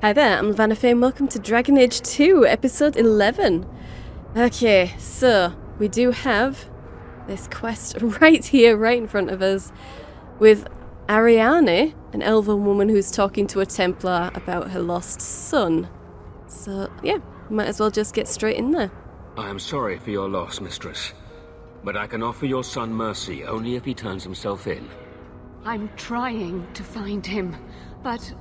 Hi there, I'm Vanafame. Welcome to Dragon Age 2, episode 11. Okay, so we do have this quest right here, right in front of us, with Ariane, an elven woman who's talking to a Templar about her lost son. So, yeah, might as well just get straight in there. I am sorry for your loss, mistress. But I can offer your son mercy only if he turns himself in. I'm trying to find him, but...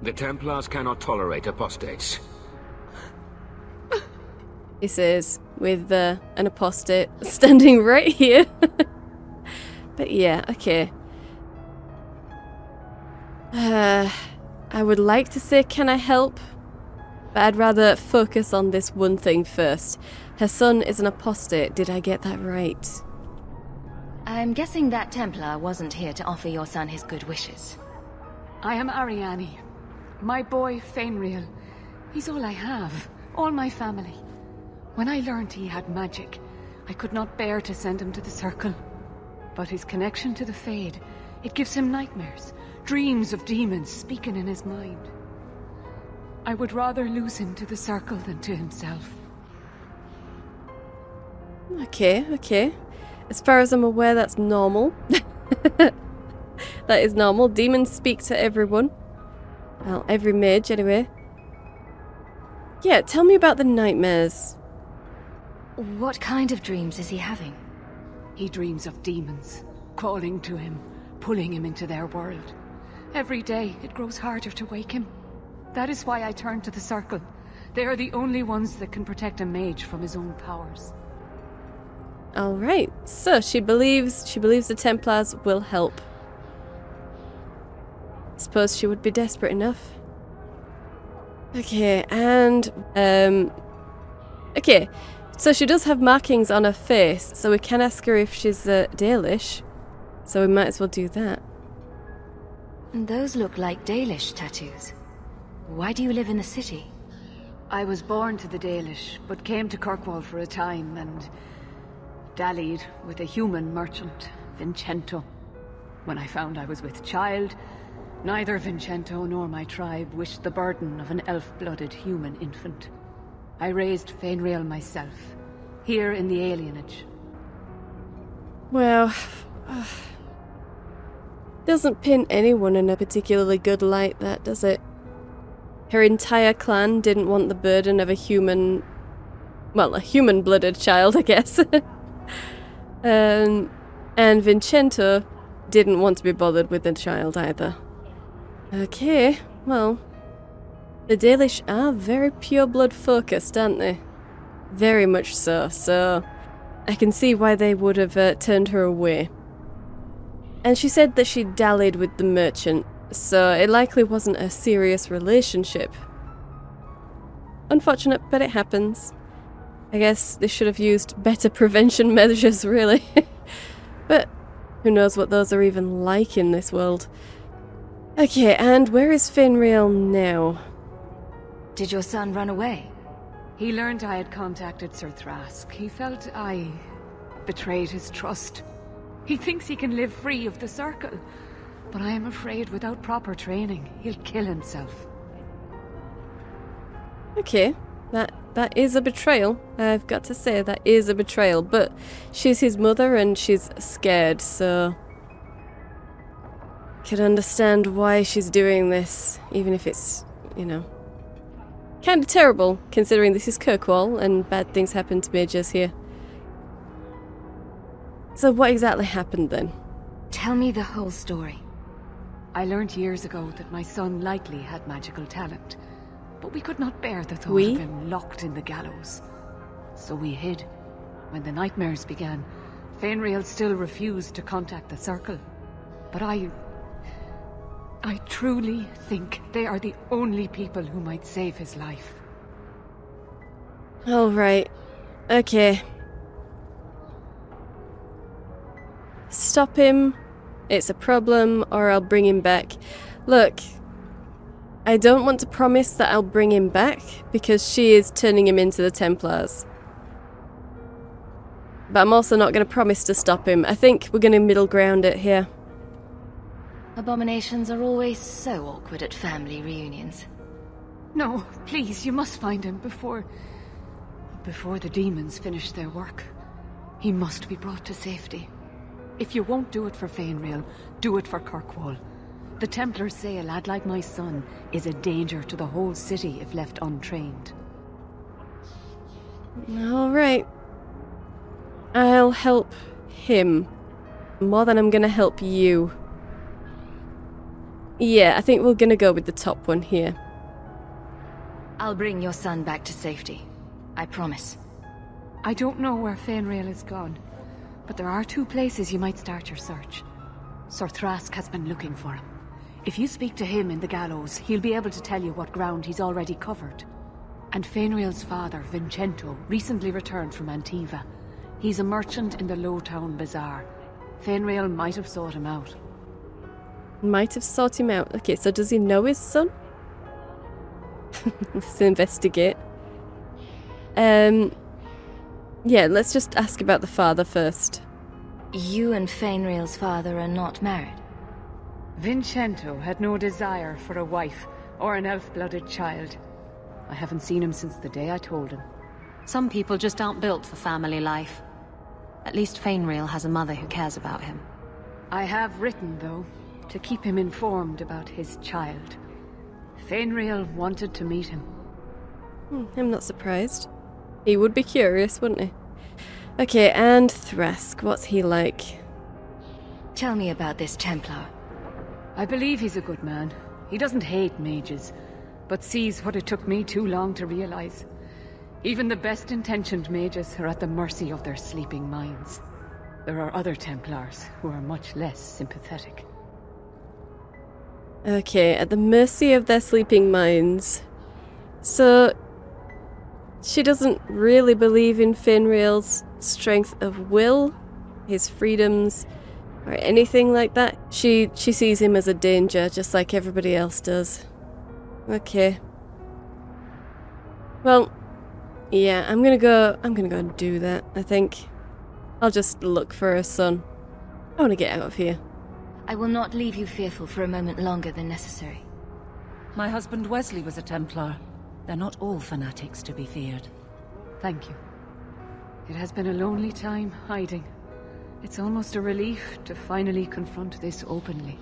The Templars cannot tolerate apostates. He says, with an apostate standing right here. But yeah, okay. I would like to say, can I help? But I'd rather focus on this one thing first. Her son is an apostate. Did I get that right? I'm guessing that Templar wasn't here to offer your son his good wishes. I am Ariane. My boy, Fainriel. He's all I have. All my family. When I learned he had magic, I could not bear to send him to the Circle. But his connection to the Fade, it gives him nightmares. Dreams of demons speaking in his mind. I would rather lose him to the Circle than to himself. Okay. As far as I'm aware, that's normal. That is normal. Demons speak to everyone. Well, every mage, anyway. Yeah, tell me about the nightmares. What kind of dreams is he having? He dreams of demons, calling to him, pulling him into their world. Every day, it grows harder to wake him. That is why I turn to the Circle. They are the only ones that can protect a mage from his own powers. Alright, so she believes the Templars will help. Suppose she would be desperate enough. Okay, and okay, so she does have markings on her face, so we can ask her if she's Dalish. So we might as well do that. Those look like Dalish tattoos. Why do you live in the city? I was born to the Dalish, but came to Kirkwall for a time and dallied with a human merchant, Vincento. When I found I was with child, neither Vincento nor my tribe wished the burden of an elf-blooded human infant. I raised Fainriel myself, here in the alienage. Well, doesn't pin anyone in a particularly good light, that, does it? Her entire clan didn't want the burden of a human-blooded child, I guess. And Vincento didn't want to be bothered with the child either. Okay, well, the Dalish are very pure-blood focused, aren't they? Very much so, so I can see why they would have turned her away. And she said that she dallied with the merchant, so it likely wasn't a serious relationship. Unfortunate, but it happens. I guess they should have used better prevention measures, really. But who knows what those are even like in this world. Okay, and where is Fainriel now? Did your son run away? He learned I had contacted Sir Thrask. He felt I betrayed his trust. He thinks he can live free of the Circle, but I am afraid without proper training, he'll kill himself. Okay, that is a betrayal. I've got to say, that is a betrayal, but she's his mother and she's scared, so can understand why she's doing this, even if it's, you know, kind of terrible, considering this is Kirkwall and bad things happen to mages here. So what exactly happened then? Tell me the whole story. I learned years ago that my son likely had magical talent, but we could not bear the thought of him locked in the gallows. So we hid. When the nightmares began, Fainriel still refused to contact the Circle. But I truly think they are the only people who might save his life. Alright. Okay. Stop him. It's a problem, or I'll bring him back. Look, I don't want to promise that I'll bring him back, because she is turning him into the Templars. But I'm also not going to promise to stop him. I think we're going to middle ground it here. Abominations are always so awkward at family reunions. No, please, you must find him before the demons finish their work. He must be brought to safety. If you won't do it for Fainreal, do it for Kirkwall. The Templars say a lad like my son is a danger to the whole city if left untrained. All right. I'll help him more than I'm gonna help you. Yeah, I think we're gonna go with the top one here. I'll bring your son back to safety. I promise. I don't know where Fainreal is gone, but there are 2 places you might start your search. Sir Thrask has been looking for him. If you speak to him in the gallows, he'll be able to tell you what ground he's already covered. And Fainreal's father, Vincento, recently returned from Antiva. He's a merchant in the Lowtown Bazaar. Fainreal might have sought him out. Might have sought him out. Okay, so does he know his son? Let's investigate. Yeah, let's just ask about the father first. You and Fainreal's father are not married? Vincento had no desire for a wife or an elf-blooded child. I haven't seen him since the day I told him. Some people just aren't built for family life. At least Fainreal has a mother who cares about him. I have written, though, to keep him informed about his child. Fainreal wanted to meet him. I'm not surprised. He would be curious, wouldn't he? Okay, and Thrask, what's he like? Tell me about this Templar. I believe he's a good man. He doesn't hate mages, but sees what it took me too long to realize. Even the best-intentioned mages are at the mercy of their sleeping minds. There are other Templars who are much less sympathetic. Okay, at the mercy of their sleeping minds. So, she doesn't really believe in Fainreal's strength of will, his freedoms, or anything like that. She sees him as a danger, just like everybody else does. Okay. Well, yeah, I'm gonna go and do that, I think. I'll just look for her son. I want to get out of here. I will not leave you fearful for a moment longer than necessary. My husband Wesley was a Templar. They're not all fanatics to be feared. Thank you. It has been a lonely time hiding. It's almost a relief to finally confront this openly.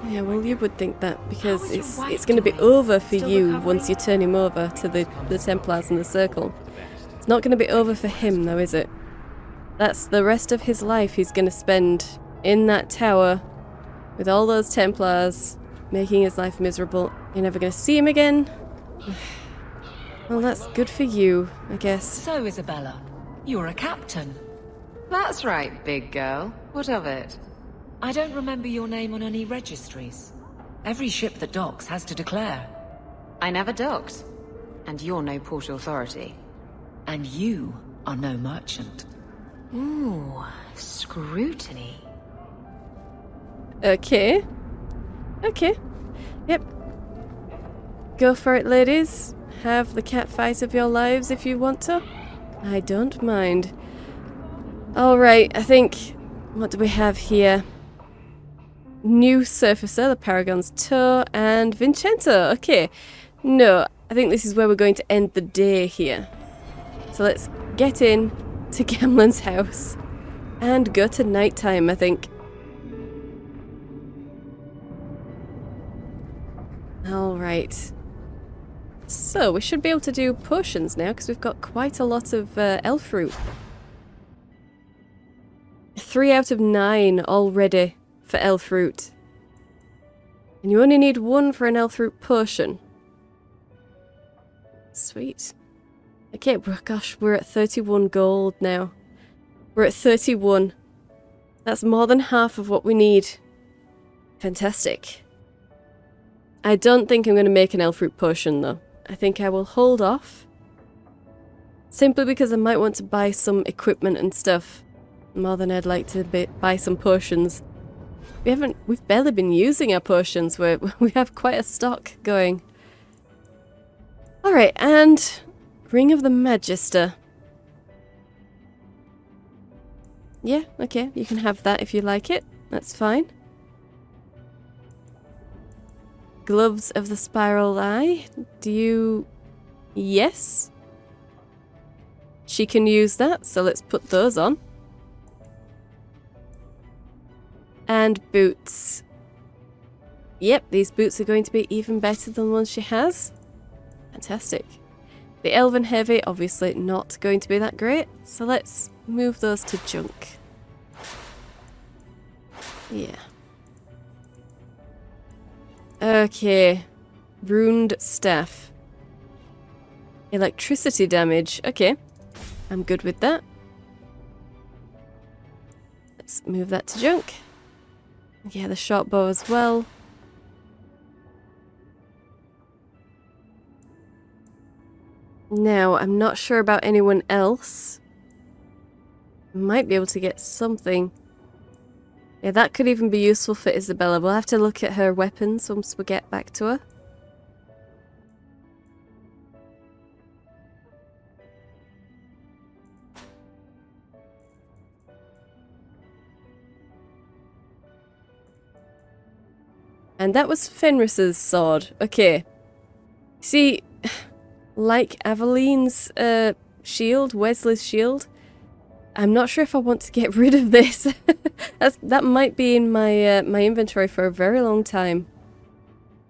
Yeah, well, you would think that, because it's going to be over for you once you turn him over to the Templars in the Circle. It's not going to be over for him, though, is it? That's the rest of his life he's going to spend in that tower with all those Templars, making his life miserable. You're never going to see him again. Well, that's good for you, I guess. So, Isabella, you're a captain. That's right, big girl. What of it? I don't remember your name on any registries. Every ship that docks has to declare. I never docked. And you're no port authority. And you are no merchant. Ooh, scrutiny. Okay. Okay. Yep. Go for it, ladies. Have the catfight of your lives if you want to. I don't mind. Alright, I think... What do we have here? New Surfacer, the Paragon's Toe, and Vincento. Okay. No, I think this is where we're going to end the day here. So let's get in to Gamlen's house and go to nighttime, I think. Alright. So, we should be able to do potions now, because we've got quite a lot of elf fruit. 3 out of 9 already for elf fruit. And you only need 1 for an elf fruit potion. Sweet. Okay, gosh, we're at 31 gold now. We're at 31. That's more than half of what we need. Fantastic. I don't think I'm going to make an elf fruit potion, though. I think I will hold off. Simply because I might want to buy some equipment and stuff. More than I'd like to buy some potions. We've barely been using our potions. We have quite a stock going. Alright, and Ring of the Magister. Yeah, okay, you can have that if you like it. That's fine. Gloves of the Spiral Eye. Do you... Yes. She can use that, so let's put those on. And boots. Yep, these boots are going to be even better than the ones she has. Fantastic. The Elven Heavy, obviously not going to be that great, so let's move those to junk. Yeah. Okay. Runed Staff. Electricity damage. Okay. I'm good with that. Let's move that to junk. Yeah, the short bow as well. Now, I'm not sure about anyone else. Might be able to get something. Yeah, that could even be useful for Isabella. We'll have to look at her weapons once we get back to her. And that was Fenris's sword. Okay. See, like Aveline's shield, Wesley's shield, I'm not sure if I want to get rid of this. That might be in my my inventory for a very long time.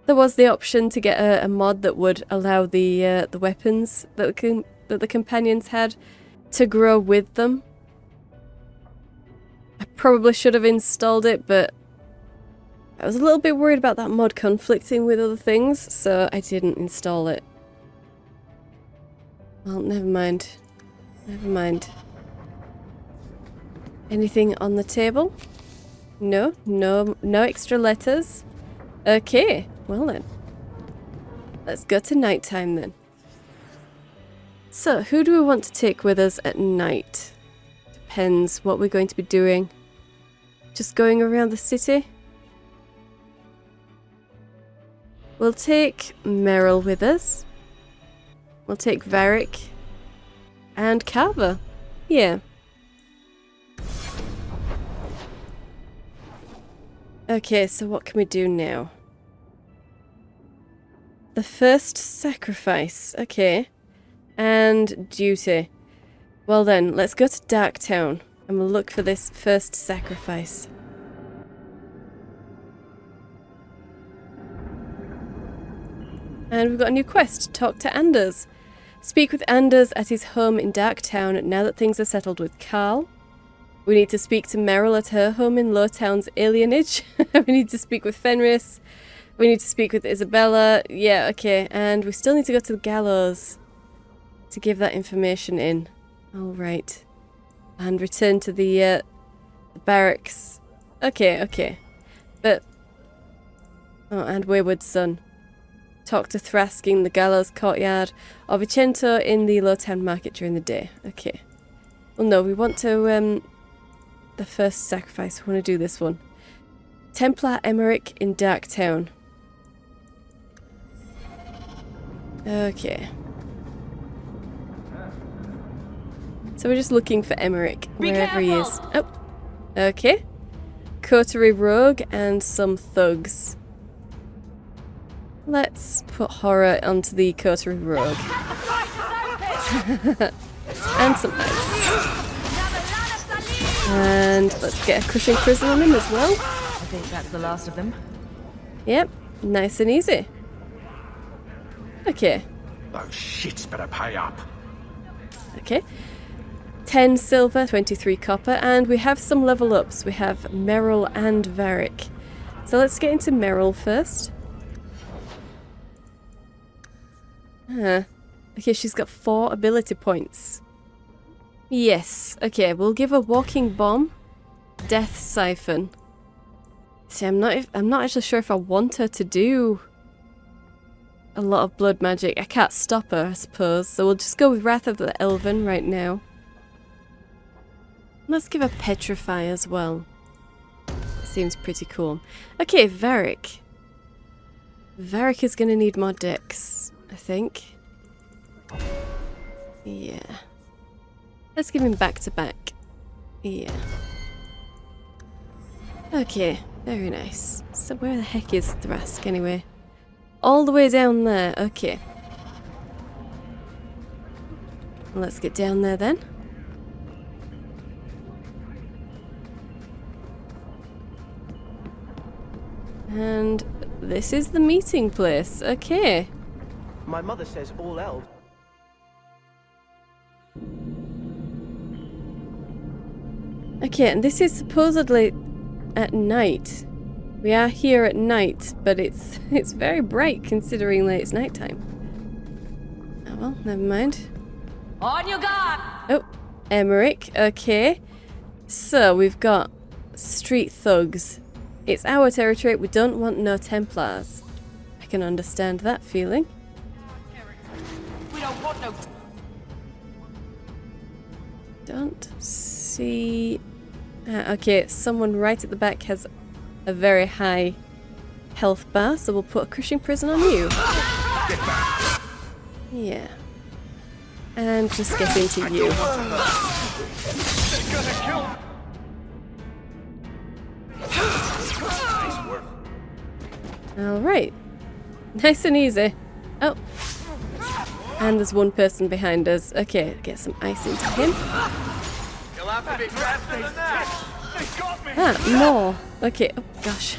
There was the option to get a mod that would allow the weapons that the companions had to grow with them. I probably should have installed it, but I was a little bit worried about that mod conflicting with other things, so I didn't install it. Well, never mind. Never mind. Anything on the table? No, no extra letters. Okay, well then. Let's go to nighttime then. So, who do we want to take with us at night? Depends what we're going to be doing. Just going around the city? We'll take Merrill with us. We'll take Varric. And Carver. Yeah. Okay, so what can we do now? The first sacrifice. Okay. And duty. Well then, let's go to Darktown and we'll look for this first sacrifice. And we've got a new quest. Talk to Anders. Speak with Anders at his home in Darktown now that things are settled with Carl. We need to speak to Merrill at her home in Lowtown's alienage. We need to speak with Fenris. We need to speak with Isabella. Yeah, okay. And we still need to go to the gallows to give that information in. Alright. And return to the barracks. Okay, okay. But... Oh, and Wayward Son. Talk to Thrask in the gallows courtyard. Or Vicento in the Lowtown market during the day. Okay. Well, no, we want to... the first sacrifice. We want to do this one. Templar Emmerich in Darktown. Okay. So we're just looking for Emmerich, wherever he is. Oh, okay. Coterie Rogue and some thugs. Let's put horror onto the Coterie Rogue. And some ice. And let's get a crushing prison on him as well. I think that's the last of them. Yep, nice and easy. Okay. Those shits better pay up. Okay. 10 silver, 23 copper, and we have some level ups. We have Merrill and Varric. So let's get into Merrill first. Okay, she's got 4 ability points. Yes. Okay, we'll give her Walking Bomb, Death Siphon. See, I'm not actually sure if I want her to do a lot of blood magic. I can't stop her, I suppose. So we'll just go with Wrath of the Elven right now. Let's give her Petrify as well. Seems pretty cool. Okay, Varric. Varric is going to need more dex, I think. Yeah. Let's give him back to back. Yeah. Okay, very nice. So where the heck is Thrask anyway? all the way down there. Okay. Let's get down there then. And this is the meeting place. Okay. My mother says all elves. Okay, and this is supposedly at night. We are here at night, but it's very bright considering that it's nighttime. Oh well, never mind. On your guard! Oh, Emmerich, okay. So, we've got street thugs. It's our territory, we don't want no Templars. I can understand that feeling. We don't want no... Don't see... okay, someone right at the back has a very high health bar, so we'll put a crushing prison on you. Yeah. And just get into you. Alright. Nice and easy. Oh. And there's one person behind us. Okay, get some ice into him. You'll have to be faster than that. They got me. Ah, more. Okay, oh gosh.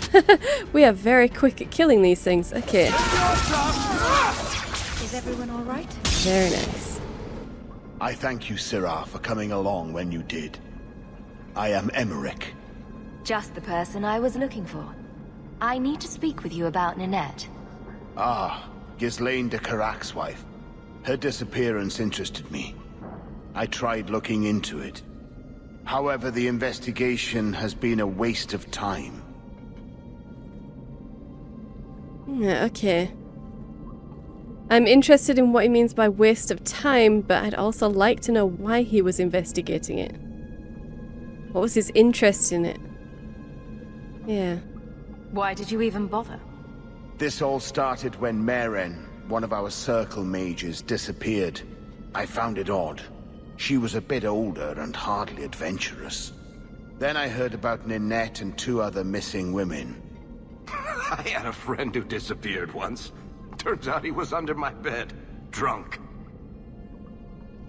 We are very quick at killing these things. Okay. Is everyone all right? Very nice. I thank you, Syrah, for coming along when you did. I am Emmerich. Just the person I was looking for. I need to speak with you about Ninette. Ah, Ghislaine de Carac's wife. Her disappearance interested me. I tried looking into it. However, the investigation has been a waste of time. Yeah, okay. I'm interested in what he means by waste of time, but I'd also like to know why he was investigating it. What was his interest in it? Yeah. Why did you even bother? This all started when Meren, one of our circle mages, disappeared. I found it odd. She was a bit older and hardly adventurous. Then I heard about Ninette and 2 other missing women. I had a friend who disappeared once. Turns out he was under my bed, drunk.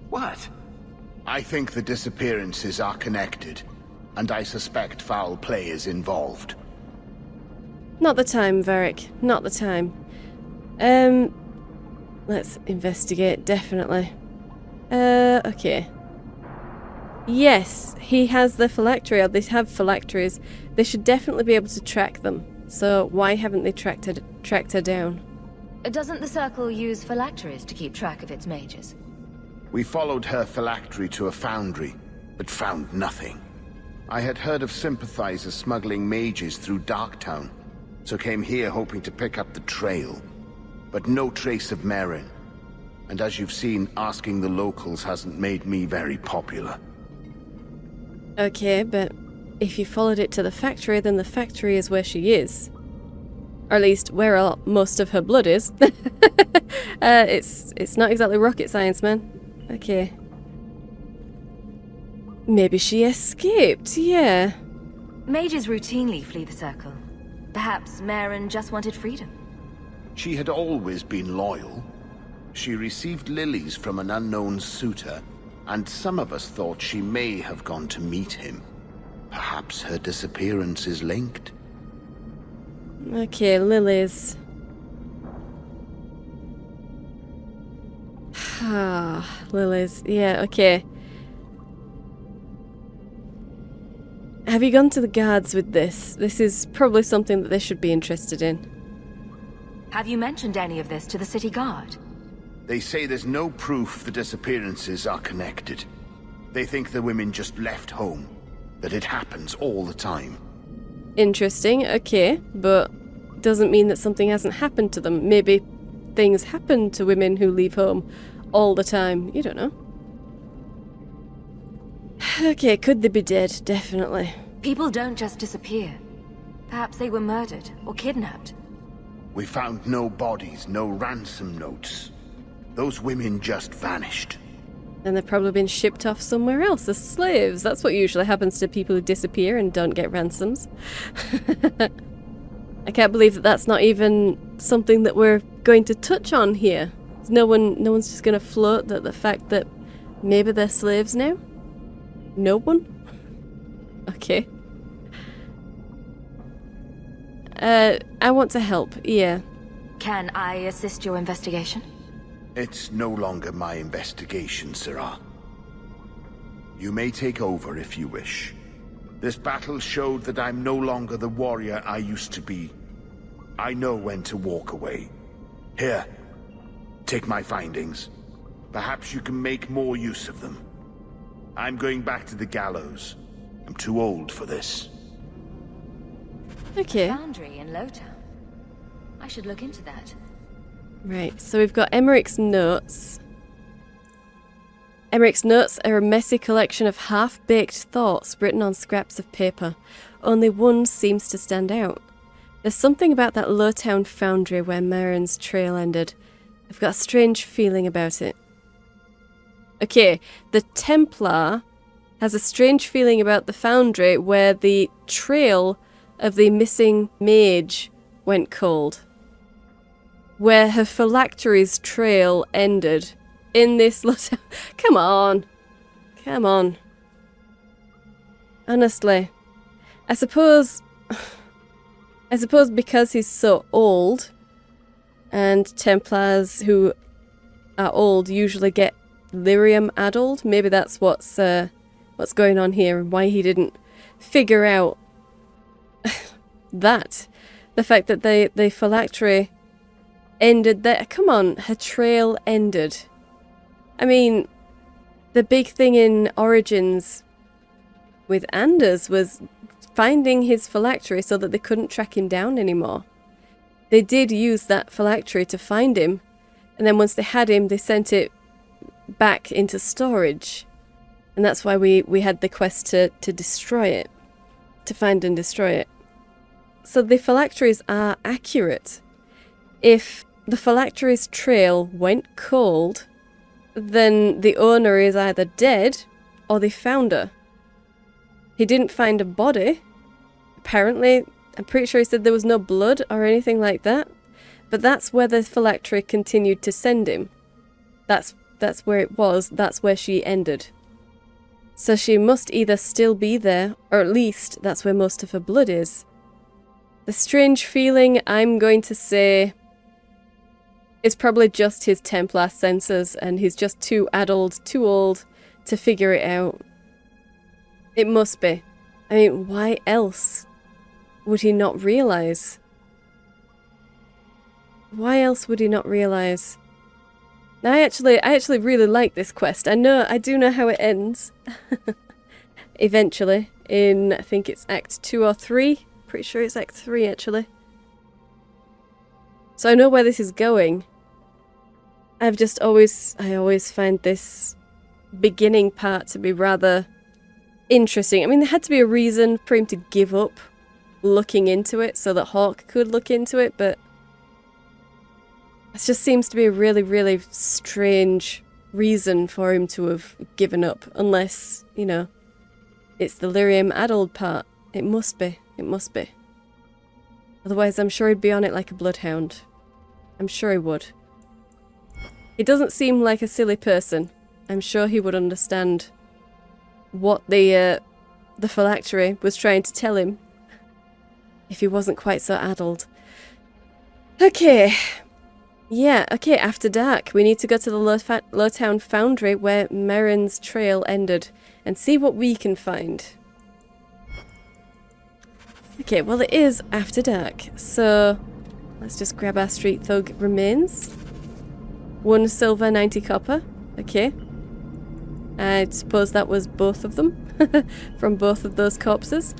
What? I think the disappearances are connected, and I suspect foul play is involved. Not the time, Varric. Not the time. Let's investigate, definitely. Okay. Yes, he has the phylactery, or they have phylacteries. They should definitely be able to track them. So why haven't they tracked her down? Doesn't the Circle use phylacteries to keep track of its mages? We followed her phylactery to a foundry, but found nothing. I had heard of sympathizers smuggling mages through Darktown, so came here hoping to pick up the trail. But no trace of Meren. And as you've seen, asking the locals hasn't made me very popular. Okay, but if you followed it to the factory, then the factory is where she is. Or at least where most of her blood is. It's not exactly rocket science, man. Okay. Maybe she escaped, yeah. Mages routinely flee the Circle. Perhaps Meren just wanted freedom. She had always been loyal. She received lilies from an unknown suitor, and some of us thought she may have gone to meet him. Perhaps her disappearance is linked. Okay, lilies. Ah, lilies. Yeah, okay. Have you gone to the guards with this? This is probably something that they should be interested in. Have you mentioned any of this to the city guard? They say there's no proof the disappearances are connected. They think the women just left home, that it happens all the time. Interesting, okay, but doesn't mean that something hasn't happened to them. Maybe things happen to women who leave home all the time. You don't know. Okay, could they be dead? Definitely. People don't just disappear. Perhaps they were murdered or kidnapped. We found no bodies, no ransom notes. Those women just vanished. And they've probably been shipped off somewhere else as slaves. That's what usually happens to people who disappear and don't get ransoms. I can't believe that that's not even something that we're going to touch on here? No one's just going to float the fact that maybe they're slaves now? No one? Okay. I want to help, yeah. Can I assist your investigation? It's no longer my investigation, Sirrah. You may take over if you wish. This battle showed that I'm no longer the warrior I used to be. I know when to walk away. Here, take my findings. Perhaps you can make more use of them. I'm going back to the gallows. I'm too old for this. Okay. Foundry in Lowtown. I should look into that. Right, so we've got Emmeric's notes. Emmeric's notes are a messy collection of half-baked thoughts written on scraps of paper. Only one seems to stand out. There's something about that Lowtown foundry where Marin's trail ended. I've got a strange feeling about it. Okay, the Templar has a strange feeling about the foundry where the trail of the missing mage went cold. Where her Phylactery's trail ended. In this Lowtown... Come on. Come on. Honestly. I suppose because he's so old, and Templars who are old usually get lyrium addled, maybe that's what's going on here and why he didn't figure out that. The fact that the Phylactery ended there. Come on, her trail ended. I mean, the big thing in Origins with Anders was finding his Phylactery so that they couldn't track him down anymore. They did use that Phylactery to find him, and then once they had him, they sent it back into storage. And that's why we had the quest to destroy it. To find and destroy it. So the Phylacteries are accurate. If the Phylactery's trail went cold, then the owner is either dead or they found her. He didn't find a body. Apparently, I'm pretty sure he said there was no blood or anything like that. But that's where the Phylactery continued to send him. That's where it was. That's where she ended. So she must either still be there, or at least that's where most of her blood is. The strange feeling, I'm going to say, is probably just his Templar senses, and he's just too addled, too old to figure it out. It must be. I mean, why else would he not realise? Why else would he not realise? I actually really like this quest. I do know how it ends. Eventually, in, I think it's Act 2 or 3. Pretty sure it's Act 3, actually. So I know where this is going. I always find this beginning part to be rather interesting. I mean, there had to be a reason for him to give up looking into it so that Hawke could look into it, but it just seems to be a really, really strange reason for him to have given up. Unless, you know, it's the lyrium addled part. It must be. It must be. Otherwise, I'm sure he'd be on it like a bloodhound. I'm sure he would. He doesn't seem like a silly person. I'm sure he would understand what the Phylactery was trying to tell him if he wasn't quite so addled. Okay. Yeah, okay, after dark. We need to go to the Lowtown Foundry where Merrin's trail ended and see what we can find. Okay, well it is after dark, so let's just grab our street thug remains. 1 silver, 90 copper. Okay. I suppose that was both of them from both of those corpses.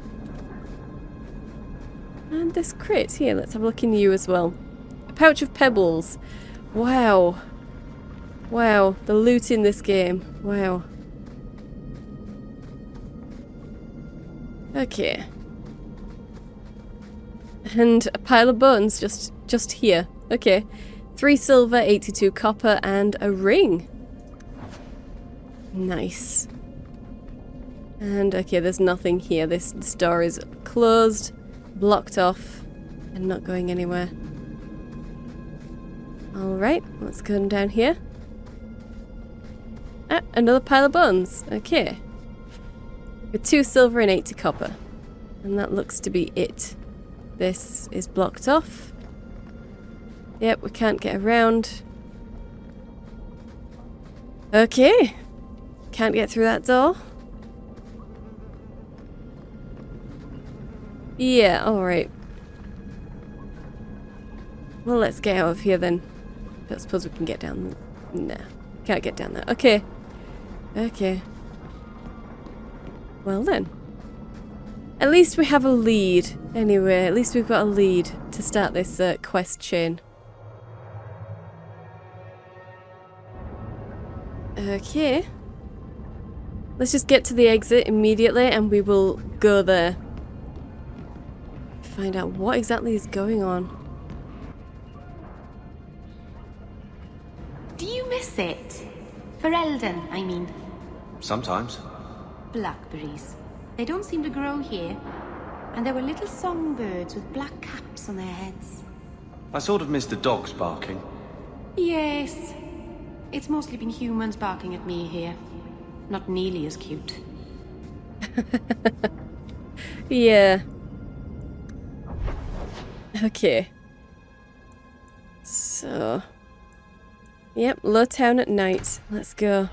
And this crate here, let's have a look in you as well. A pouch of pebbles. Wow. Wow, the loot in this game. Wow. Okay. And a pile of bones just here. Okay. 3 silver, 82 copper, and a ring. Nice. And okay, there's nothing here. This door is closed, blocked off, and not going anywhere. Alright, let's go down here. Ah, another pile of bones. Okay. With 2 silver and 80 copper. And that looks to be it. This is blocked off. Yep, we can't get around. Okay. Can't get through that door. Yeah, alright. Well, let's get out of here then. Don't suppose we can get down. Nah, can't get down there. Okay. Okay. Well then. At least we have a lead. Anyway, at least we've got a lead to start this quest chain. Okay. Let's just get to the exit immediately and we will go there. Find out what exactly is going on. Do you miss it? Ferelden, I mean. Sometimes. Blackberries. They don't seem to grow here. And there were little songbirds with black caps on their heads. I sort of miss the dogs barking. Yes. It's mostly been humans barking at me here. Not nearly as cute. Yeah. Okay. So... Yep, low town at night. Let's go.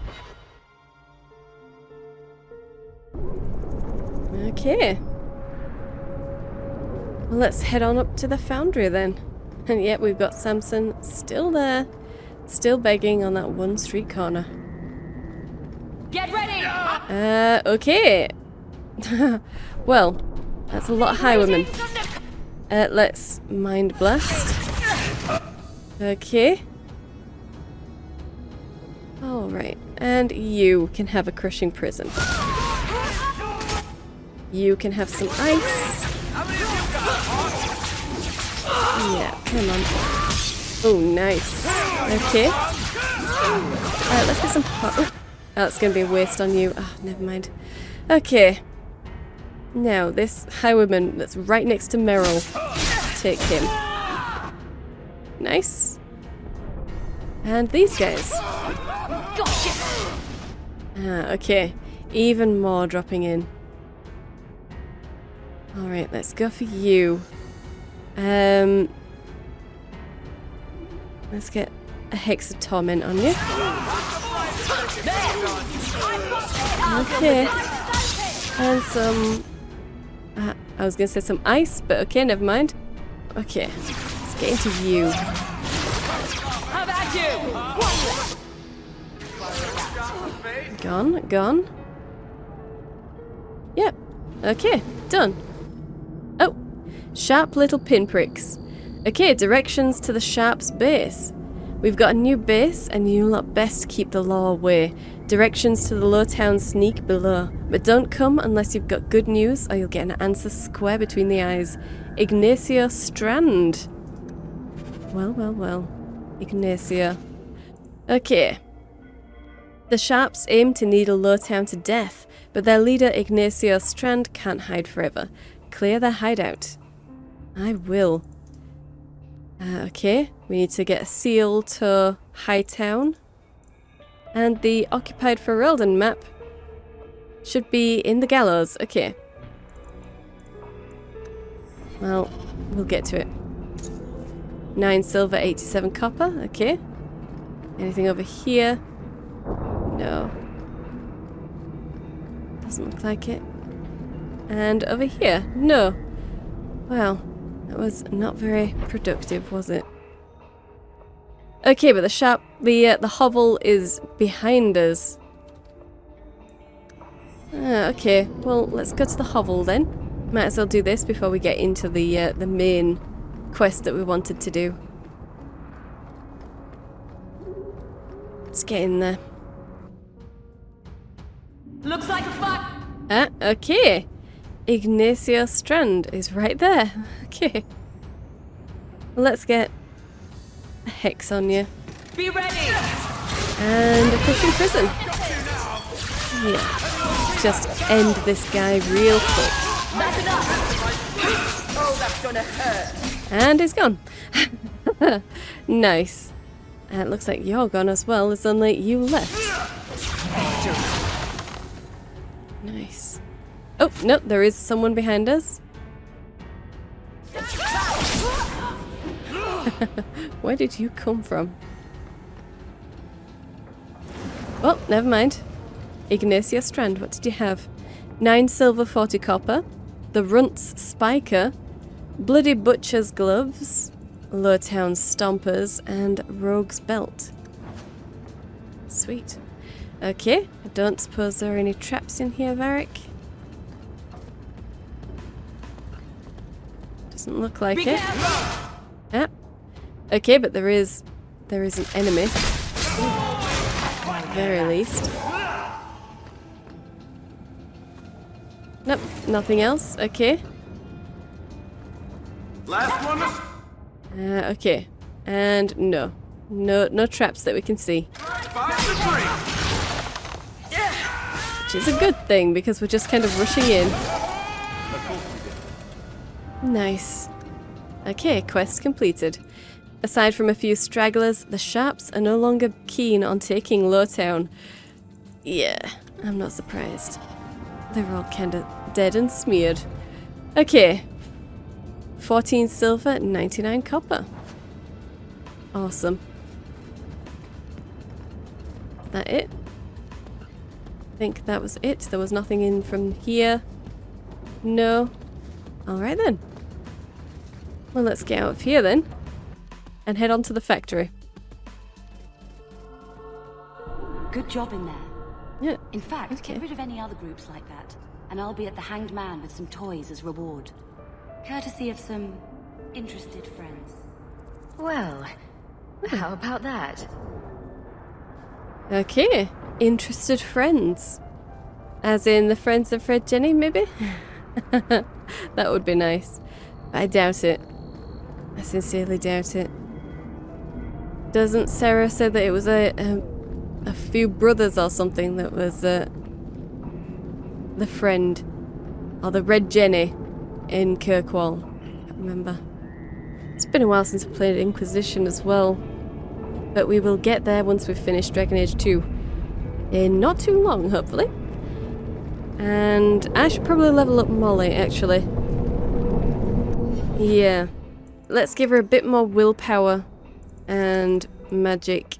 Okay. Well, let's head on up to the foundry then. And yet we've got Samson still there. Still begging on that one street corner. Get ready! Okay. Well, that's a lot of highwaymen. Let's mind blast. Okay. Alright, and you can have a crushing prison. You can have some ice. Yeah, come on. Oh, nice. Okay. Let's get some hot. Oh, that's going to be a waste on you. Oh, never mind. Okay. Now, this highwayman that's right next to Merrill. Take him. Nice. And these guys. Okay. Even more dropping in. Alright, let's go for you. Let's get a Hex of Torment on you. Okay. And some... I was going to say some ice, but okay, never mind. Okay. Let's get into you. How about you? Gone, gone. Yep. Okay, done. Oh, sharp little pinpricks. Okay, directions to the Sharp's base. We've got a new base, and you lot best keep the law away. Directions to the low town sneak below. But don't come unless you've got good news, or you'll get an answer square between the eyes. Ignacio Strand. Well, well, well. Ignacio. Okay. The Sharps aim to needle Lowtown to death, but their leader Ignacio Strand can't hide forever. Clear their hideout. I will. Okay, we need to get a seal to Hightown. And the occupied Ferelden map should be in the gallows. Okay. Well, we'll get to it. 9 silver, 87 copper. Okay. Anything over here? No. Doesn't look like it. And over here? No. Well, that was not very productive, was it? Okay, but the hovel is behind us. Okay, well, let's go to the hovel then. Might as well do this before we get into the main quest that we wanted to do. Let's get in there. Looks like a fight. Okay. Ignacio Strand is right there. Okay. Well, let's get a hex on you. Be ready. And a crushing prison. Yeah. Let's just end this guy real quick. That's enough. Oh, that's gonna hurt. And he's gone. Nice. And it looks like you're gone as well. There's only you left. Nice. Oh, no, there is someone behind us. Where did you come from? Well, never mind. Ignacia Strand, what did you have? 9 silver, 40 copper. The Runt's Spiker. Bloody Butcher's Gloves. Lowtown Stompers. And Rogue's Belt. Sweet. Okay, I don't suppose there are any traps in here, Varric. Doesn't look like it. Ah. Okay, but there is an enemy. At the very least. Nope, nothing else. Okay. Last one. Okay. And no traps that we can see. Which is a good thing because we're just kind of rushing in. Nice. Okay, quest completed. Aside from a few stragglers, the Sharps are no longer keen on taking Lowtown. Yeah, I'm not surprised. They're all kinda dead and smeared. Okay. 14 silver, 99 copper. Awesome. Is that it? I think that was it. There was nothing in from here. No. Alright then. Well, let's get out of here then. And head on to the factory. Good job in there. Yeah. In fact, get rid of any other groups like that, and I'll be at the Hanged Man with some toys as reward. Courtesy of some interested friends. Well, how about that? Okay. Interested friends. As in the friends of Fred Jenny, maybe? That would be nice. But I doubt it. I sincerely doubt it. Doesn't Sarah say that it was a few brothers or something that was the friend or the Red Jenny in Kirkwall? I can't remember. It's been a while since I played Inquisition as well, but we will get there once we've finished Dragon Age 2 in not too long, hopefully. And I should probably level up Molly, actually. Yeah. Let's give her a bit more willpower and magic.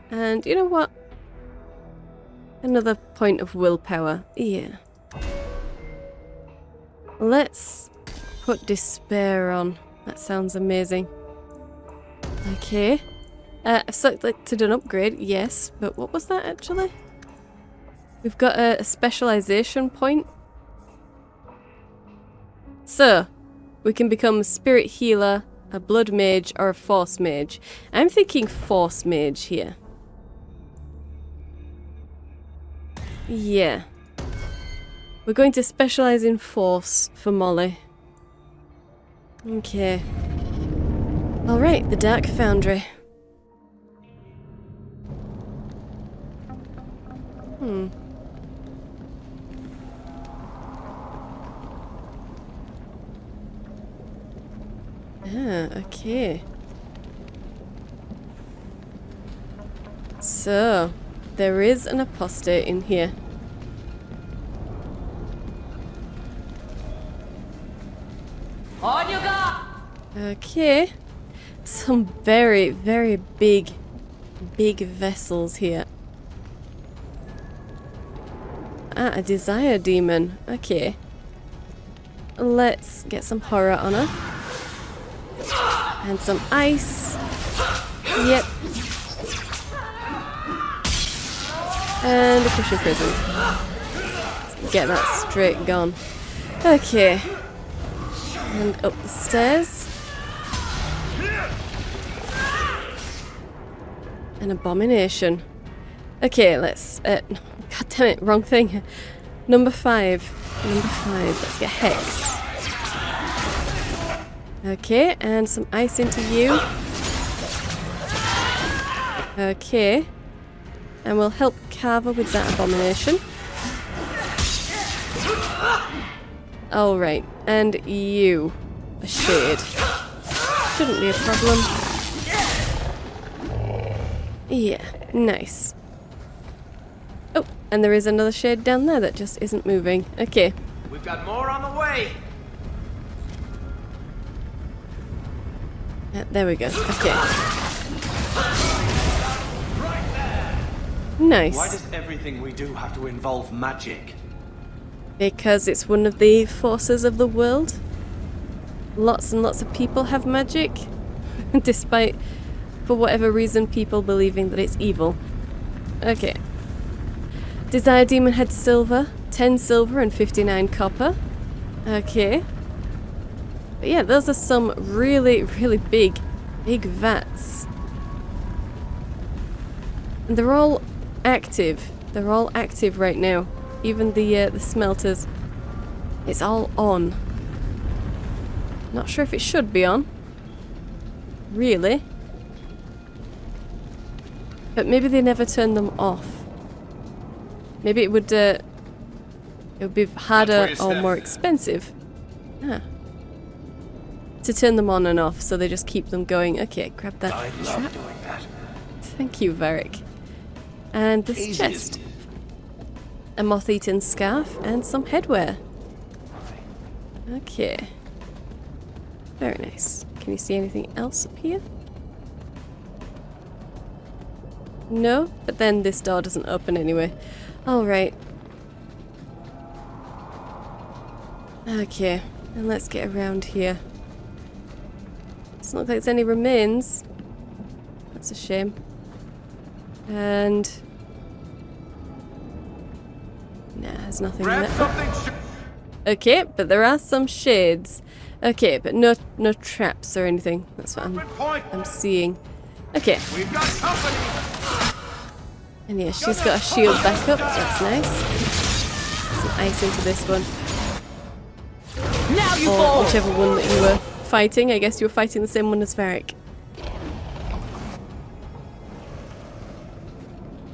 And you know what? Another point of willpower. Yeah. Let's put despair on. That sounds amazing. Okay. I've selected an upgrade, yes, but what was that actually? We've got a specialization point. So, we can become a spirit healer, a blood mage, or a force mage. I'm thinking force mage here. Yeah. We're going to specialize in force for Molly. Okay. Alright, the Dark Foundry. Okay. So, there is an apostate in here. On you go! Okay. Some very, very big vessels here. Ah, a desire demon. Okay. Let's get some horror on her. And some ice. Yep. And a cushion prison. Let's get that straight gone. Okay. And up the stairs. An abomination. Okay, let's... God damn it, wrong thing. Number 5. Number 5. Let's get Hex. Okay, and some ice into you. Okay. And we'll help Carver with that abomination. Alright, and you. A shade. Shouldn't be a problem. Yeah, nice. Oh, and there is another shade down there that just isn't moving. Okay. We've got more on the way. There we go. Okay. Nice. Why does everything we do have to involve magic? Because it's one of the forces of the world. Lots and lots of people have magic, despite, for whatever reason, people believing that it's evil. Okay. Desire Demon Head Silver, 10 silver and 59 copper. Okay. But yeah, those are some really, really big vats. And they're all active. They're all active right now. Even the smelters. It's all on. Not sure if it should be on. Really. But maybe they never turn them off. Maybe it would be harder or more expensive. To turn them on and off, so they just keep them going. Okay, grab that. I love doing that. Thank you, Varric. And this chest. A moth-eaten scarf and some headwear. Okay. Very nice. Can you see anything else up here? No, but then this door doesn't open anyway. Alright. Okay, and let's get around here. Doesn't look like there's any remains. That's a shame. And... nah, there's nothing there. Okay, but there are some shades. Okay, but no traps or anything. That's what I'm seeing. Okay. We've got company. And yeah, she's got a shield back up. That's nice. Some ice into this one. Now you or fall. whichever one that you were fighting. I guess you were fighting the same one as Varric.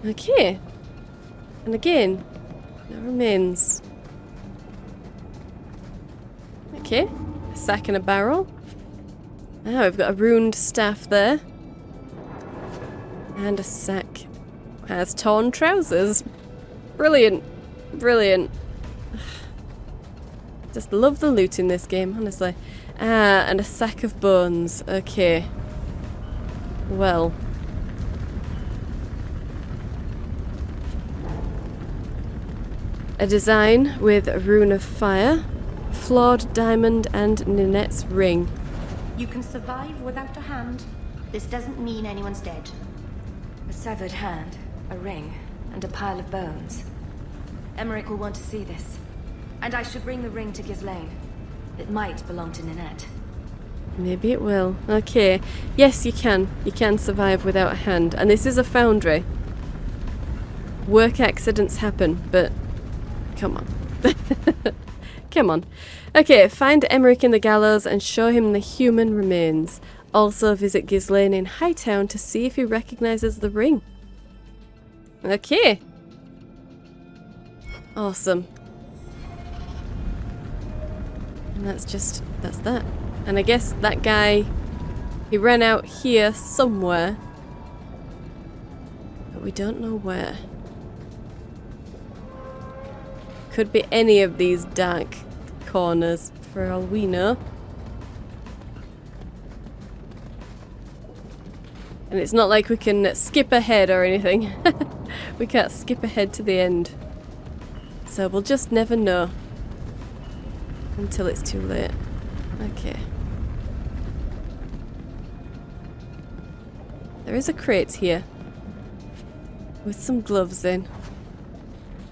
Okay. And again, no remains. Okay. A sack and a barrel. Ah, we've got a ruined staff there. And a sack. Has torn trousers. Brilliant. Brilliant. Just love the loot in this game, honestly. Ah, and a sack of bones. Okay. Well. A design with a rune of fire, flawed diamond, and Ninette's ring. You can survive without a hand. This doesn't mean anyone's dead. A severed hand, a ring, and a pile of bones. Emmerich will want to see this. And I should bring the ring to Ghislaine. It might belong to Ninette. Maybe it will. Okay. Yes, you can. You can survive without a hand. And this is a foundry. Work accidents happen, but... come on. Come on. Okay, find Emmerich in the gallows and show him the human remains. Also visit Ghislaine in Hightown to see if he recognizes the ring. Okay. Awesome. And that's that. And I guess that guy, he ran out here somewhere. But we don't know where. Could be any of these dark corners, for all we know. And it's not like we can skip ahead or anything. We can't skip ahead to the end. So we'll just never know. Until it's too late. Okay. There is a crate here. With some gloves in.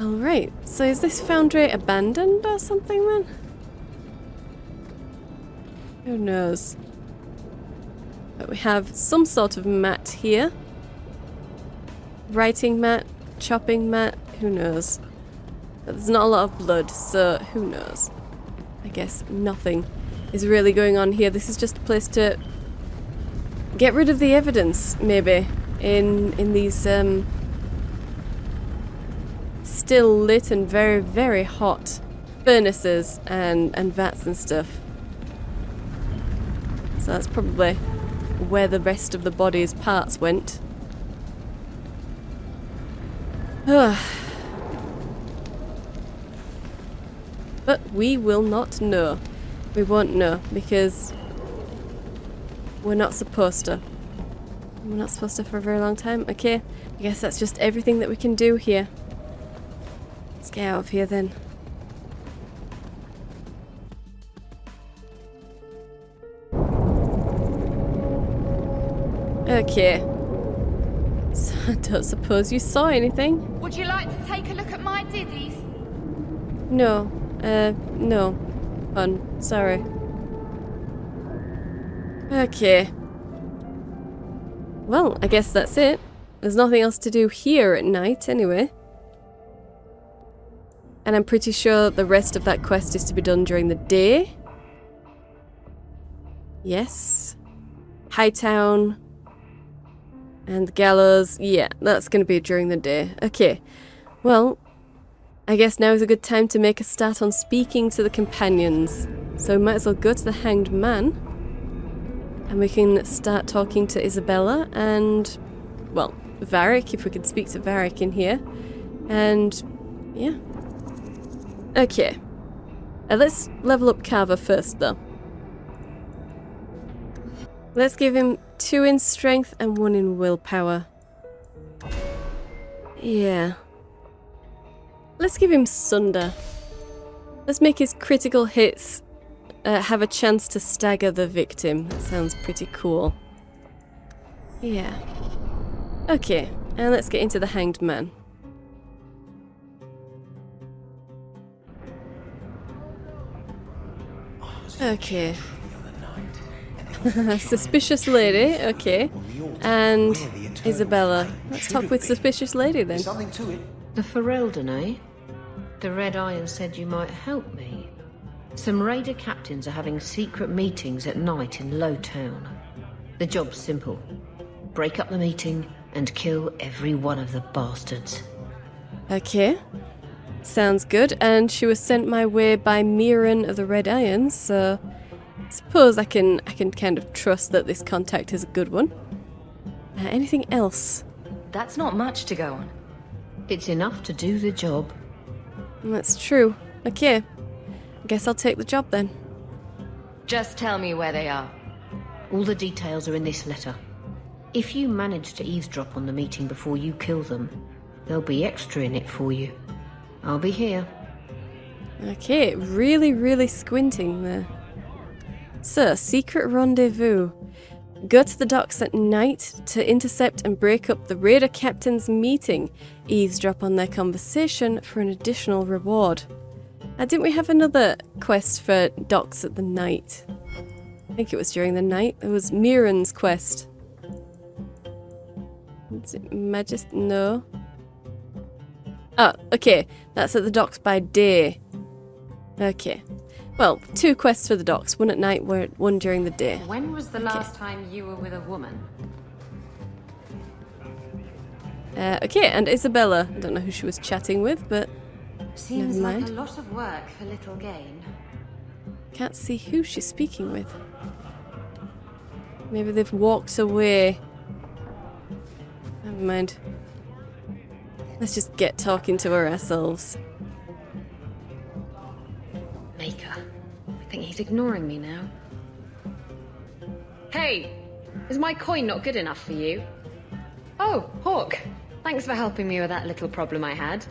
Alright, so is this foundry abandoned or something then? Who knows? But we have some sort of mat here. Writing mat, chopping mat, who knows? But there's not a lot of blood, so who knows? I guess nothing is really going on here. This is just a place to get rid of the evidence, maybe, in these still lit and very, very hot furnaces and vats and stuff. So that's probably where the rest of the body's parts went. But we will not know. We won't know because we're not supposed to. We're not supposed to for a very long time. Okay, I guess that's just everything that we can do here. Let's get out of here then. Okay. So I don't suppose you saw anything? Would you like to take a look at my ditties? No. No. Fun. Sorry. Okay. Well, I guess that's it. There's nothing else to do here at night, anyway. And I'm pretty sure the rest of that quest is to be done during the day. Yes. Hightown. And the gallows. Yeah, that's going to be during the day. Okay. Well, I guess now is a good time to make a start on speaking to the companions. So we might as well go to the Hanged Man. And we can start talking to Isabella and, well, Varric, if we could speak to Varric in here. And, yeah. Okay. Let's level up Carver first, though. Let's give him 2 in strength and 1 in willpower. Yeah. Let's give him Sunder. Let's make his critical hits have a chance to stagger the victim. That sounds pretty cool. Yeah. Okay, and let's get into the Hanged Man. Okay. Suspicious lady, okay. And Isabella. Let's talk with Suspicious Lady then. The Ferelden, eh? The Red Iron said you might help me. Some raider captains are having secret meetings at night in Lowtown. The job's simple. Break up the meeting and kill every one of the bastards. Okay. Sounds good. And she was sent my way by Mirren of the Red Irons, so I suppose I can kind of trust that this contact is a good one. Anything else? That's not much to go on. It's enough to do the job. That's true. Okay. I guess I'll take the job then. Just tell me where they are. All the details are in this letter. If you manage to eavesdrop on the meeting before you kill them, there'll be extra in it for you. I'll be here. Okay, really squinting there. So, secret rendezvous. Go to the docks at night to intercept and break up the raider captain's meeting. Eavesdrop on their conversation for an additional reward. Didn't we have another quest for docks at the night? I think it was during the night. It was Mirren's quest. Is it No. Oh, okay. That's at the docks by day. Okay. Well, 2 quests for the docks. 1 at night, 1 during the day. When was the last time you were with a woman? Okay, and Isabella. I don't know who she was chatting with, but Seems never like mind. a lot of work for little gain. Can't see who she's speaking with. Maybe they've walked away. Never mind. Let's just get talking to her ourselves. Maker. I think he's ignoring me now. Hey! Is my coin not good enough for you? Oh, Hawke. Thanks for helping me with that little problem I had.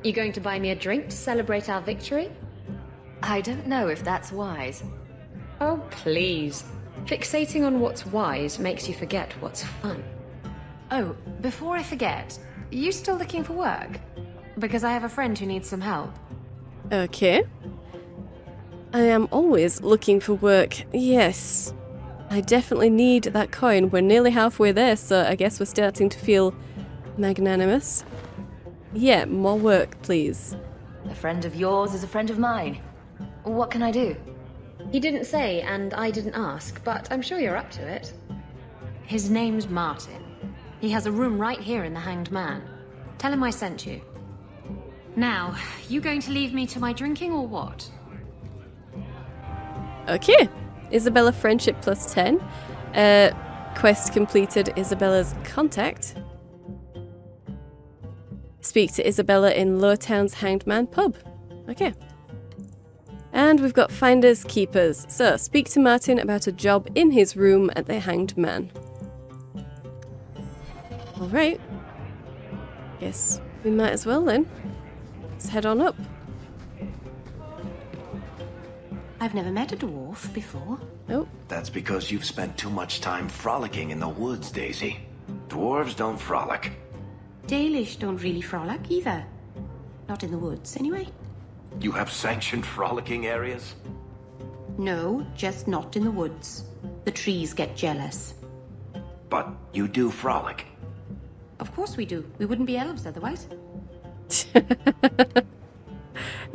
You going to buy me a drink to celebrate our victory? I don't know if that's wise. Oh, please. Fixating on what's wise makes you forget what's fun. Oh, before I forget, you still looking for work? Because I have a friend who needs some help. Okay. I am always looking for work, yes. I definitely need that coin. We're nearly halfway there, so I guess we're starting to feel magnanimous. Yeah, more work, please. A friend of yours is a friend of mine. What can I do? He didn't say, and I didn't ask, but I'm sure you're up to it. His name's Martin. He has a room right here in the Hanged Man. Tell him I sent you. Now, you going to leave me to my drinking or what? Okay. Isabella friendship plus 10. Quest completed. Isabella's contact. Speak to Isabella in Lowtown's Hanged Man pub. Okay. And we've got Finders Keepers. So, speak to Martin about a job in his room at the Hanged Man. Alright. Guess we might as well then. Let's head on up. I've never met a dwarf before. Oh. That's because you've spent too much time frolicking in the woods, Daisy. Dwarves don't frolic. Dalish don't really frolic either. Not in the woods, anyway. You have sanctioned frolicking areas? No, just not in the woods. The trees get jealous. But you do frolic. Of course we do. We wouldn't be elves otherwise.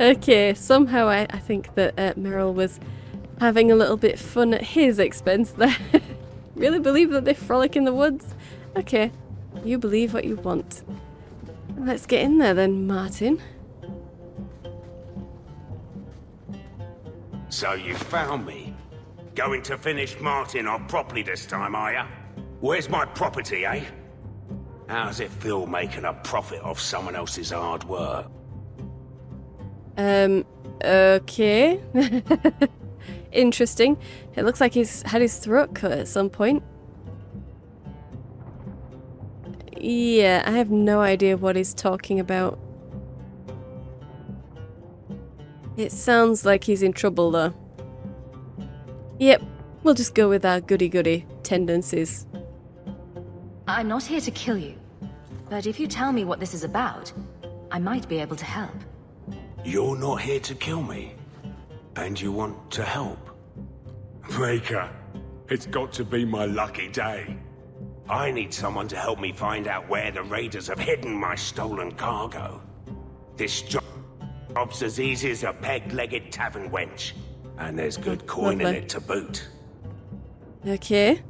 Okay, somehow I think that Meryl was having a little bit fun at his expense there. Really believe that they frolic in the woods? Okay, you believe what you want. Let's get in there then, Martin. So you found me. Going to finish Martin off properly this time, are ya? Where's my property, eh? How's it feel making a profit off someone else's hard work? Okay. Interesting. It looks like he's had his throat cut at some point. Yeah, I have no idea what he's talking about. It sounds like he's in trouble though. Yep, we'll just go with our goody-goody tendencies. I'm not here to kill you, but if you tell me what this is about, I might be able to help. You're not here to kill me, and you want to help? Maker, it's got to be my lucky day. I need someone to help me find out where the raiders have hidden my stolen cargo. This job's as easy as a peg-legged tavern wench, and there's good coin in it to boot. Okay.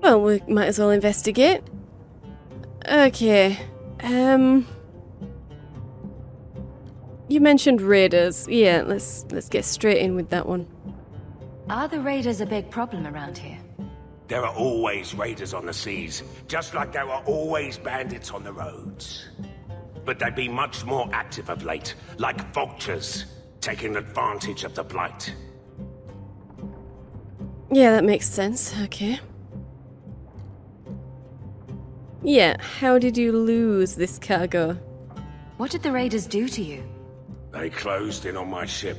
Well, we might as well investigate. Okay. You mentioned raiders. Yeah, let's get straight in with that one. Are the raiders a big problem around here? There are always raiders on the seas, just like there are always bandits on the roads. But they've been much more active of late, like vultures, taking advantage of the blight. Yeah, that makes sense. Okay. Yeah, how did you lose this cargo? What did the raiders do to you? They closed in on my ship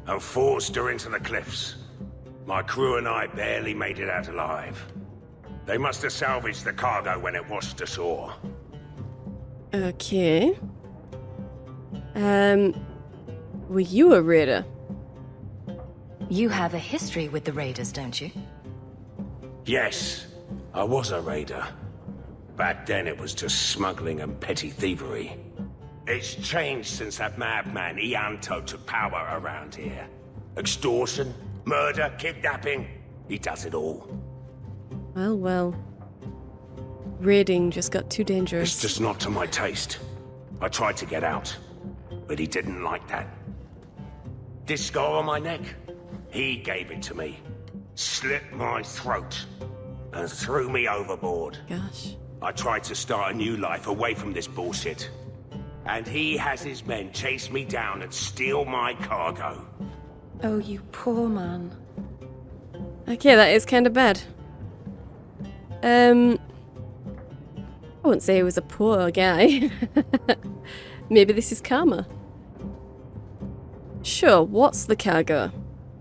and forced her into the cliffs. My crew and I barely made it out alive. They must have salvaged the cargo when it washed ashore. Okay. Were you a raider? You have a history with the raiders, don't you? Yes, I was a raider. Back then it was just smuggling and petty thievery. It's changed since that madman Ianto took power around here. Extortion, murder, kidnapping, he does it all. Well, well. Raiding just got too dangerous. It's just not to my taste. I tried to get out, but he didn't like that. This scar on my neck, he gave it to me. Slit my throat and threw me overboard. Gosh. I tried to start a new life away from this bullshit. And he has his men chase me down and steal my cargo. Oh, you poor man. Okay, that is kind of bad. I wouldn't say he was a poor guy. Maybe this is karma. Sure, what's the cargo?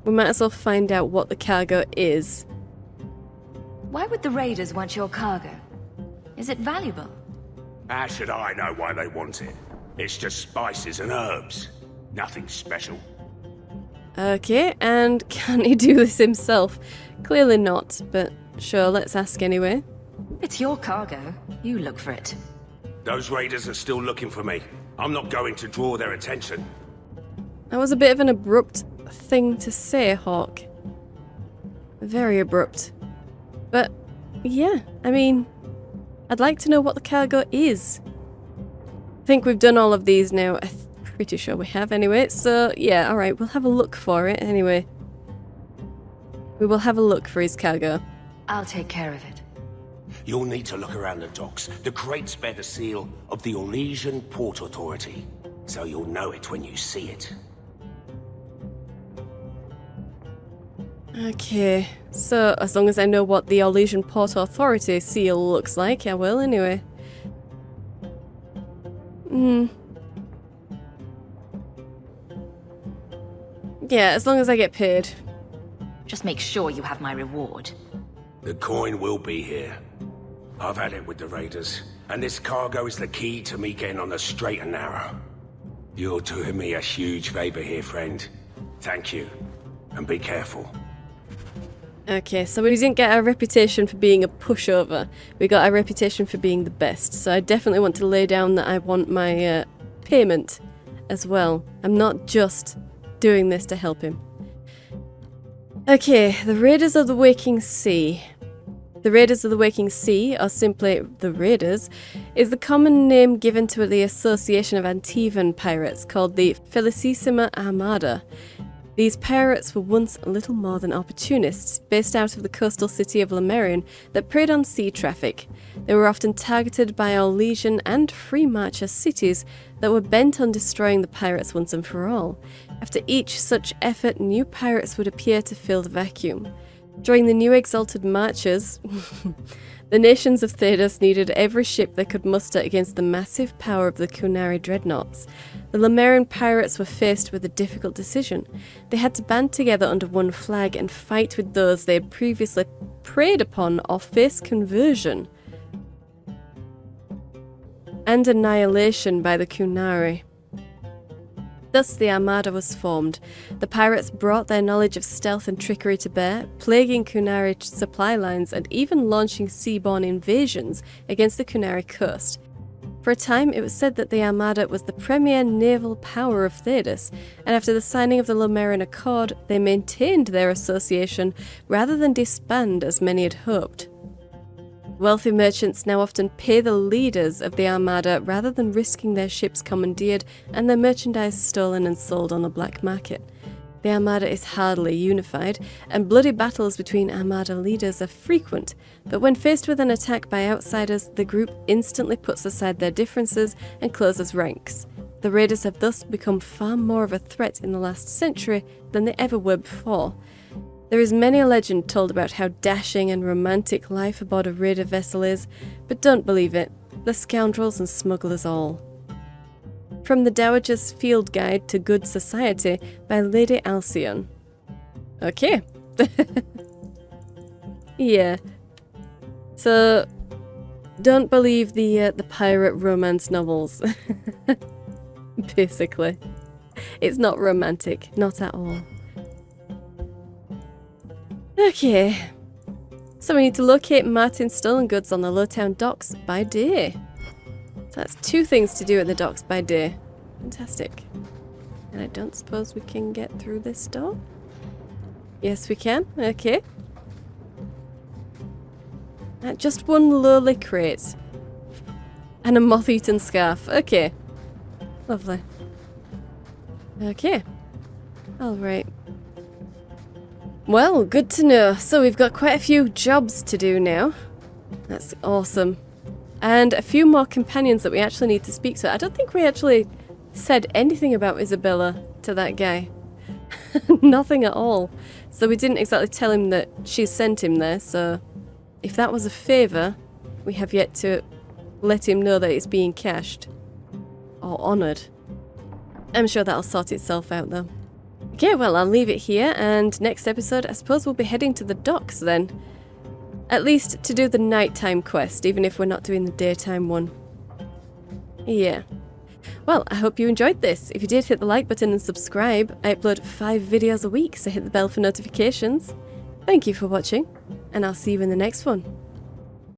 We might as well find out what the cargo is. Why would the raiders want your cargo? Is it valuable? How should I know why they want it? It's just spices and herbs. Nothing special. Okay, and can he do this himself? Clearly not, but sure, let's ask anyway. It's your cargo. You look for it. Those raiders are still looking for me. I'm not going to draw their attention. That was a bit of an abrupt thing to say, Hawke. Very abrupt. But, yeah, I mean, I'd like to know what the cargo is. I think we've done all of these now. I'm pretty sure we have anyway. So, yeah, alright, we'll have a look for it anyway. We will have a look for his cargo. I'll take care of it. You'll need to look around the docks. The crates bear the seal of the Orlesian Port Authority, so you'll know it when you see it. Okay, so as long as I know what the Orlesian Port Authority seal looks like, I will anyway. Yeah, as long as I get paid. Just make sure you have my reward. The coin will be here. I've had it with the raiders, and this cargo is the key to me getting on the straight and narrow. You're doing me a huge favor here, friend. Thank you, and be careful. Okay, so we didn't get a reputation for being a pushover. We got a reputation for being the best, so I definitely want to lay down that I want my payment as well. I'm not just doing this to help him. Okay, the Raiders of the Waking Sea. The Raiders of the Waking Sea, or simply the Raiders, is the common name given to the association of Antivan pirates called the Felicissima Armada. These pirates were once little more than opportunists, based out of the coastal city of Lemurian that preyed on sea traffic. They were often targeted by Orlesian and Free Marcher cities that were bent on destroying the pirates once and for all. After each such effort, new pirates would appear to fill the vacuum. During the new Exalted Marches, the nations of Thedas needed every ship they could muster against the massive power of the Kunari dreadnoughts. The Lemurian pirates were faced with a difficult decision. They had to band together under one flag and fight with those they had previously preyed upon or face conversion and annihilation by the Kunari. Thus the Armada was formed. The pirates brought their knowledge of stealth and trickery to bear, plaguing Kunari supply lines and even launching seaborne invasions against the Kunari coast. For a time, it was said that the Armada was the premier naval power of Thedas, and after the signing of the Lemurian Accord, they maintained their association rather than disband as many had hoped. Wealthy merchants now often pay the leaders of the Armada rather than risking their ships commandeered and their merchandise stolen and sold on the black market. The Armada is hardly unified, and bloody battles between Armada leaders are frequent, but when faced with an attack by outsiders, the group instantly puts aside their differences and closes ranks. The raiders have thus become far more of a threat in the last century than they ever were before. There is many a legend told about how dashing and romantic life aboard a raider vessel is, but don't believe it. They're scoundrels and smugglers all. From the Dowager's Field Guide to Good Society by Lady Alcyon. Okay. Yeah. So, don't believe the pirate romance novels. Basically. It's not romantic. Not at all. Okay. So we need to locate Martin's stolen goods on the Lowtown docks by day. So that's 2 things to do at the docks by day. Fantastic. And I don't suppose we can get through this door? Yes, we can. Okay. Just one lowly crate. And a moth-eaten scarf. Okay. Lovely. Okay. Alright. Well, good to know. So we've got quite a few jobs to do now. That's awesome. And a few more companions that we actually need to speak to. I don't think we actually said anything about Isabella to that guy. Nothing at all. So we didn't exactly tell him that she sent him there, so if that was a favour, we have yet to let him know that it's being cashed. Or honoured. I'm sure that'll sort itself out though. Okay, well, I'll leave it here, and next episode, I suppose we'll be heading to the docks then. At least to do the nighttime quest, even if we're not doing the daytime one. Yeah. Well, I hope you enjoyed this. If you did, hit the like button and subscribe. I upload 5 videos a week, so hit the bell for notifications. Thank you for watching, and I'll see you in the next one.